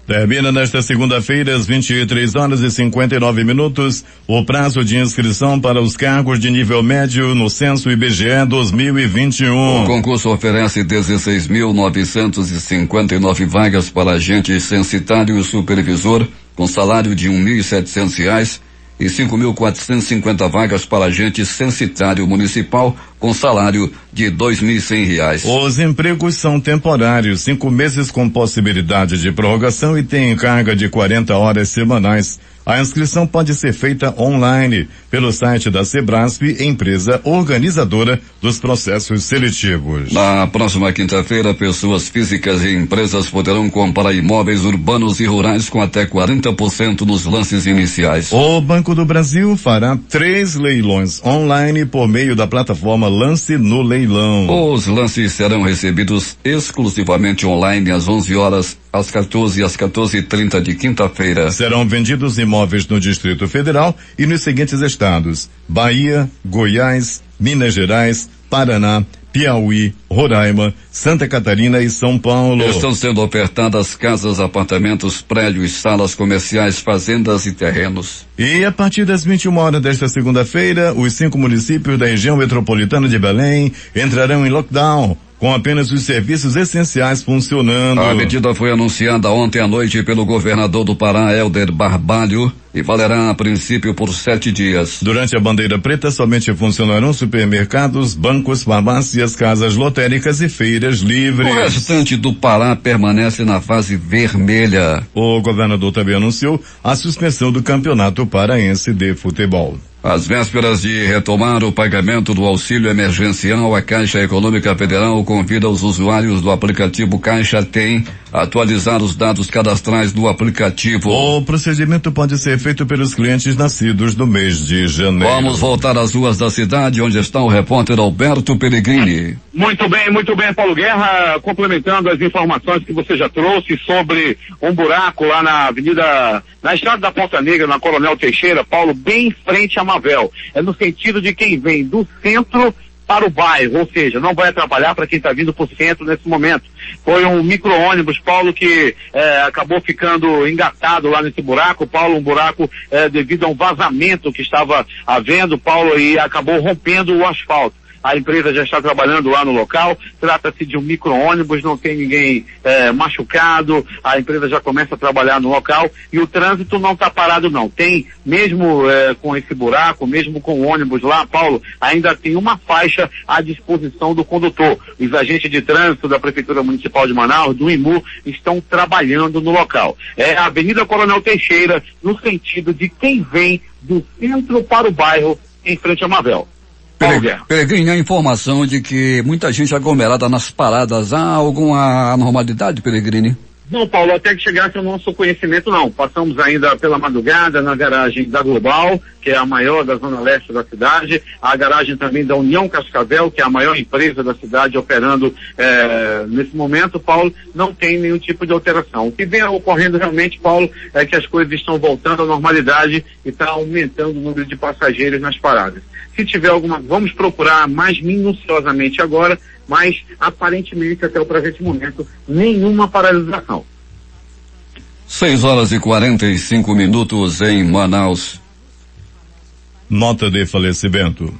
Termina nesta segunda-feira, às 23h59, o prazo de inscrição para os cargos de nível médio no Censo IBGE 2021. O concurso oferece 16.959 vagas para agente censitário e supervisor, com salário de R$1.700 e 5.450 vagas para agente censitário municipal, com salário de R$2.100. Os empregos são temporários, 5 meses com possibilidade de prorrogação e têm carga de 40 horas semanais. A inscrição pode ser feita online pelo site da Sebrasp, empresa organizadora dos processos seletivos. Na próxima quinta-feira, pessoas físicas e empresas poderão comprar imóveis urbanos e rurais com até 40% nos lances iniciais. O Banco do Brasil fará 3 leilões online por meio da plataforma Lance no Leilão. Os lances serão recebidos exclusivamente online às 11 horas, às 14 e às 14h30 de quinta-feira. Serão vendidos imóveis no Distrito Federal e nos seguintes estados: Bahia, Goiás, Minas Gerais, Paraná, Piauí, Roraima, Santa Catarina e São Paulo. Estão sendo ofertadas casas, apartamentos, prédios, salas comerciais, fazendas e terrenos. E a partir das 21 horas desta segunda-feira, os 5 municípios da região metropolitana de Belém entrarão em lockdown, com apenas os serviços essenciais funcionando. A medida foi anunciada ontem à noite pelo governador do Pará, Helder Barbalho, e valerá a princípio por 7 dias. Durante a bandeira preta, somente funcionarão supermercados, bancos, farmácias, casas lotéricas e feiras livres. O restante do Pará permanece na fase vermelha. O governador também anunciou a suspensão do Campeonato Paraense de Futebol. Às vésperas de retomar o pagamento do auxílio emergencial, a Caixa Econômica Federal convida os usuários do aplicativo Caixa Tem a atualizar os dados cadastrais do aplicativo. O procedimento pode ser feito pelos clientes nascidos no mês de janeiro. Vamos voltar às ruas da cidade, onde está o repórter Alberto Pellegrini. Muito bem, Paulo Guerra, complementando as informações que você já trouxe sobre um buraco lá na na estrada da Ponta Negra, na Coronel Teixeira, Paulo, bem em frente a Mavel. É no sentido de quem vem do centro para o bairro, ou seja, não vai atrapalhar para quem está vindo para o centro nesse momento. Foi um micro-ônibus, Paulo, que acabou ficando engatado lá nesse buraco, Paulo, um buraco devido a um vazamento que estava havendo, Paulo, e acabou rompendo o asfalto. A empresa já está trabalhando lá no local, trata-se de um micro-ônibus, não tem ninguém machucado, a empresa já começa a trabalhar no local e o trânsito não está parado não. Tem, mesmo com esse buraco, mesmo com o ônibus lá, Paulo, ainda tem uma faixa à disposição do condutor. Os agentes de trânsito da Prefeitura Municipal de Manaus, do IMU, estão trabalhando no local. É a Avenida Coronel Teixeira, no sentido de quem vem do centro para o bairro, em frente a Mavel. Pellegrini, a informação de que muita gente aglomerada nas paradas, há alguma anormalidade, Pellegrini? Não, Paulo, até que chegasse ao nosso conhecimento, não. Passamos ainda pela madrugada na garagem da Global, que é a maior da zona leste da cidade, a garagem também da União Cascavel, que é a maior empresa da cidade operando nesse momento, Paulo, não tem nenhum tipo de alteração. O que vem ocorrendo realmente, Paulo, é que as coisas estão voltando à normalidade e está aumentando o número de passageiros nas paradas. Se tiver alguma, vamos procurar mais minuciosamente agora, mas aparentemente até o presente momento nenhuma paralisação. 6h45 em Manaus. Nota de falecimento.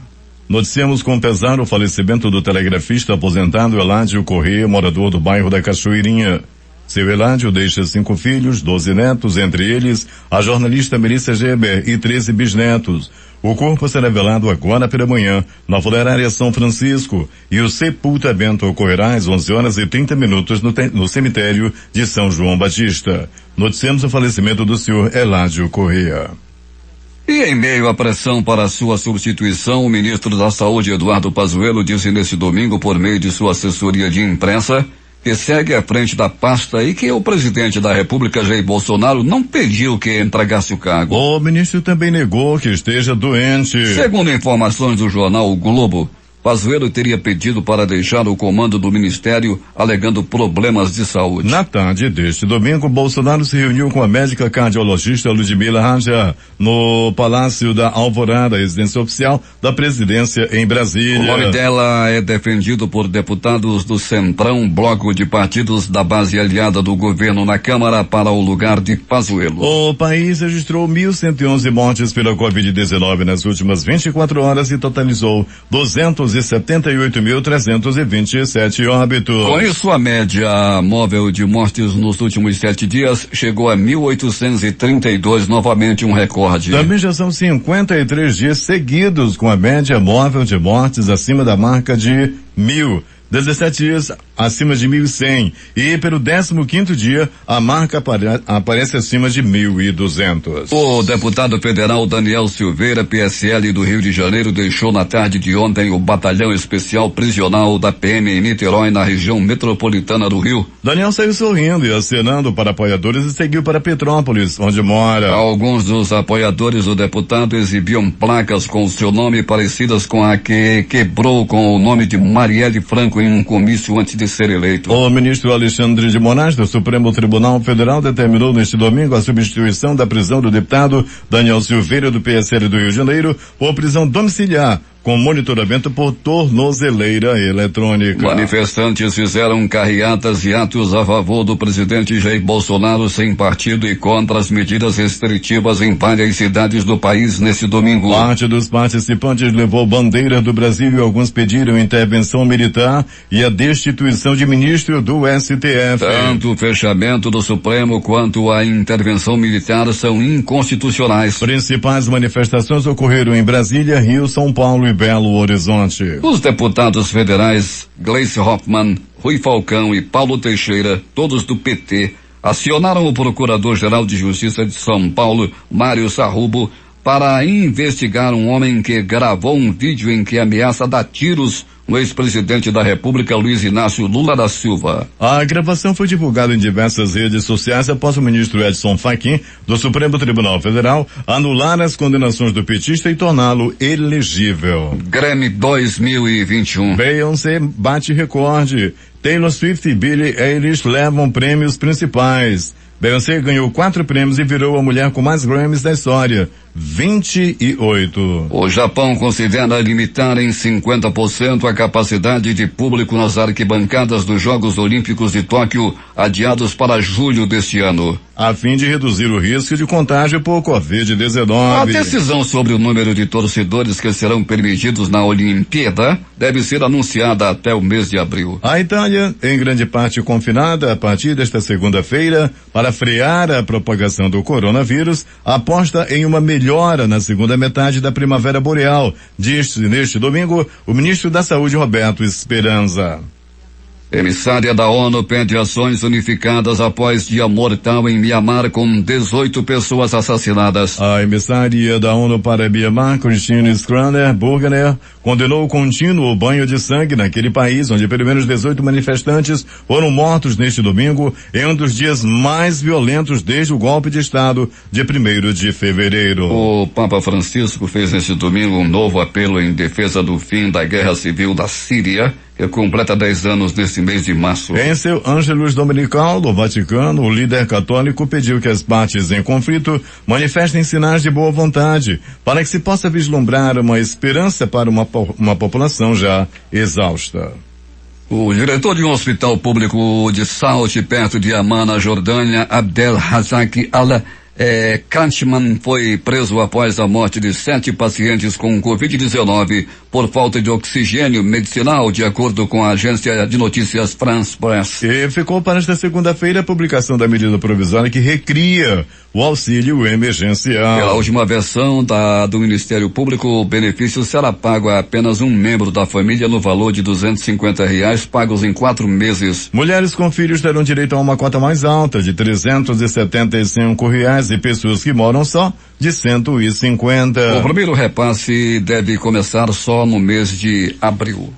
Noticiamos com pesar o falecimento do telegrafista aposentado Eládio Corrêa, morador do bairro da Cachoeirinha. Seu Eládio deixa 5 filhos, 12 netos, entre eles a jornalista Melissa Geber e 13 bisnetos. O corpo será velado agora pela manhã na funerária São Francisco e o sepultamento ocorrerá às 11h30 no cemitério de São João Batista. Noticiamos o falecimento do senhor Eládio Corrêa. E em meio à pressão para sua substituição, o ministro da Saúde, Eduardo Pazuello, disse neste domingo, por meio de sua assessoria de imprensa, que segue à frente da pasta e que o presidente da República, Jair Bolsonaro, não pediu que entregasse o cargo. O ministro também negou que esteja doente. Segundo informações do jornal O Globo, Pazuello teria pedido para deixar o comando do ministério, alegando problemas de saúde. Na tarde deste domingo, Bolsonaro se reuniu com a médica cardiologista Ludmila Raja no Palácio da Alvorada, residência oficial da presidência em Brasília. O nome dela é defendido por deputados do Centrão, bloco de partidos da base aliada do governo na Câmara, para o lugar de Pazuello. O país registrou 1.111 mortes pela Covid-19 nas últimas 24 horas e totalizou 278.327 óbitos. Com isso, a média móvel de mortes nos últimos 7 dias chegou a 1.832, novamente um recorde. Também já são 53 dias seguidos com a média móvel de mortes acima da marca de 1.000. 17 dias acima de 1.100 e pelo 15º dia a marca aparece acima de 1.200. O deputado federal Daniel Silveira, PSL do Rio de Janeiro, deixou na tarde de ontem o batalhão especial prisional da PM em Niterói, na região metropolitana do Rio. Daniel saiu sorrindo e acenando para apoiadores e seguiu para Petrópolis, onde mora. Alguns dos apoiadores do deputado exibiam placas com o seu nome parecidas com a que quebrou com o nome de Marielle Franco em um comício antes de ser eleito. O ministro Alexandre de Moraes, do Supremo Tribunal Federal, determinou neste domingo a substituição da prisão do deputado Daniel Silveira, do PSL do Rio de Janeiro, por prisão domiciliar, com monitoramento por tornozeleira eletrônica. Manifestantes fizeram carreatas e atos a favor do presidente Jair Bolsonaro sem partido e contra as medidas restritivas em várias cidades do país nesse domingo. Parte dos participantes levou bandeira do Brasil e alguns pediram intervenção militar e a destituição de ministro do STF. Tanto o fechamento do Supremo quanto a intervenção militar são inconstitucionais. Principais manifestações ocorreram em Brasília, Rio, São Paulo e Belo Horizonte. Os deputados federais Gleice Hoffmann, Rui Falcão e Paulo Teixeira, todos do PT, acionaram o Procurador-Geral de Justiça de São Paulo, Mário Sarrubo, para investigar um homem que gravou um vídeo em que ameaça dar tiros no ex-presidente da República, Luiz Inácio Lula da Silva. A gravação foi divulgada em diversas redes sociais após o ministro Edson Fachin, do Supremo Tribunal Federal, anular as condenações do petista e torná-lo elegível. Grammy 2021. Beyoncé bate recorde. Taylor Swift e Billie Eilish levam prêmios principais. Beyoncé ganhou 4 prêmios e virou a mulher com mais Grammys da história, 28. O Japão considera limitar em 50% a capacidade de público nas arquibancadas dos Jogos Olímpicos de Tóquio, adiados para julho deste ano, a fim de reduzir o risco de contágio por Covid-19. A decisão sobre o número de torcedores que serão permitidos na Olimpíada deve ser anunciada até o mês de abril. A Itália, em grande parte confinada a partir desta segunda-feira, para frear a propagação do coronavírus, aposta em uma melhora na segunda metade da primavera boreal, disse neste domingo o ministro da Saúde, Roberto Esperanza. Emissária da ONU pede ações unificadas após dia mortal em Mianmar com 18 pessoas assassinadas. A emissária da ONU para Mianmar, Christine Schraner Burgener, condenou o contínuo banho de sangue naquele país, onde pelo menos 18 manifestantes foram mortos neste domingo, em um dos dias mais violentos desde o golpe de Estado de 1º de fevereiro. O Papa Francisco fez neste domingo um novo apelo em defesa do fim da guerra civil da Síria, que completa 10 anos neste mês de março. Em seu Ângelus Dominical do Vaticano, o líder católico pediu que as partes em conflito manifestem sinais de boa vontade, para que se possa vislumbrar uma esperança para uma população já exausta. O diretor de um hospital público de Saute, perto de Amman, na Jordânia, Abdel Razak Kantman foi preso após a morte de 7 pacientes com Covid-19 por falta de oxigênio medicinal, de acordo com a agência de notícias France Press. E ficou para esta segunda-feira a publicação da medida provisória que recria o auxílio emergencial. Pela última versão do Ministério Público, o benefício será pago a apenas um membro da família no valor de R$250 pagos em 4 meses. Mulheres com filhos terão direito a uma cota mais alta de R$375 e pessoas que moram só de 150. O primeiro repasse deve começar só no mês de abril.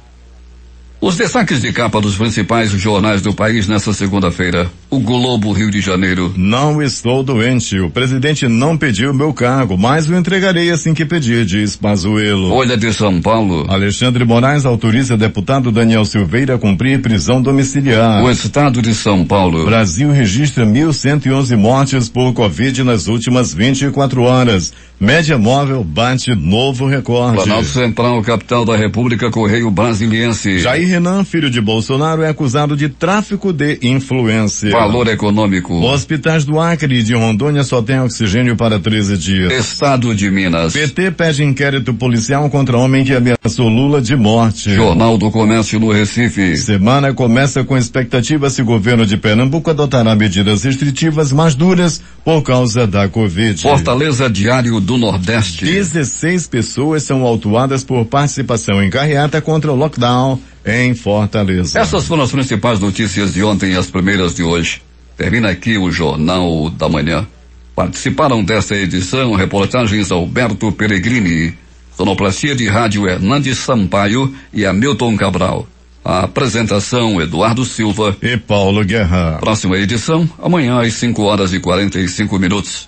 Os destaques de capa dos principais jornais do país nesta segunda-feira. O Globo, Rio de Janeiro. Não estou doente. O presidente não pediu meu cargo, mas o entregarei assim que pedir, diz Pazuello. Folha de São Paulo. Alexandre Moraes autoriza deputado Daniel Silveira a cumprir prisão domiciliar. O Estado de São Paulo. Brasil registra 1.111 mortes por Covid nas últimas 24 horas. Média móvel bate novo recorde. Planalto Central, capital da República, Correio Brasiliense. Jair Renan, filho de Bolsonaro, é acusado de tráfico de influência. Valor econômico. Hospitais do Acre e de Rondônia só têm oxigênio para 13 dias. Estado de Minas. PT pede inquérito policial contra homem que ameaçou Lula de morte. Jornal do Comércio no Recife. Semana começa com expectativa se o governo de Pernambuco adotará medidas restritivas mais duras por causa da Covid. Fortaleza, Diário do Nordeste. 16 pessoas são autuadas por participação em carreata contra o lockdown em Fortaleza. Essas foram as principais notícias de ontem e as primeiras de hoje. Termina aqui o Jornal da Manhã. Participaram desta edição reportagens Alberto Peregrini, sonoplastia de rádio Hernandes Sampaio e Hamilton Cabral. A apresentação Eduardo Silva e Paulo Guerra. Próxima edição, amanhã às 5h45.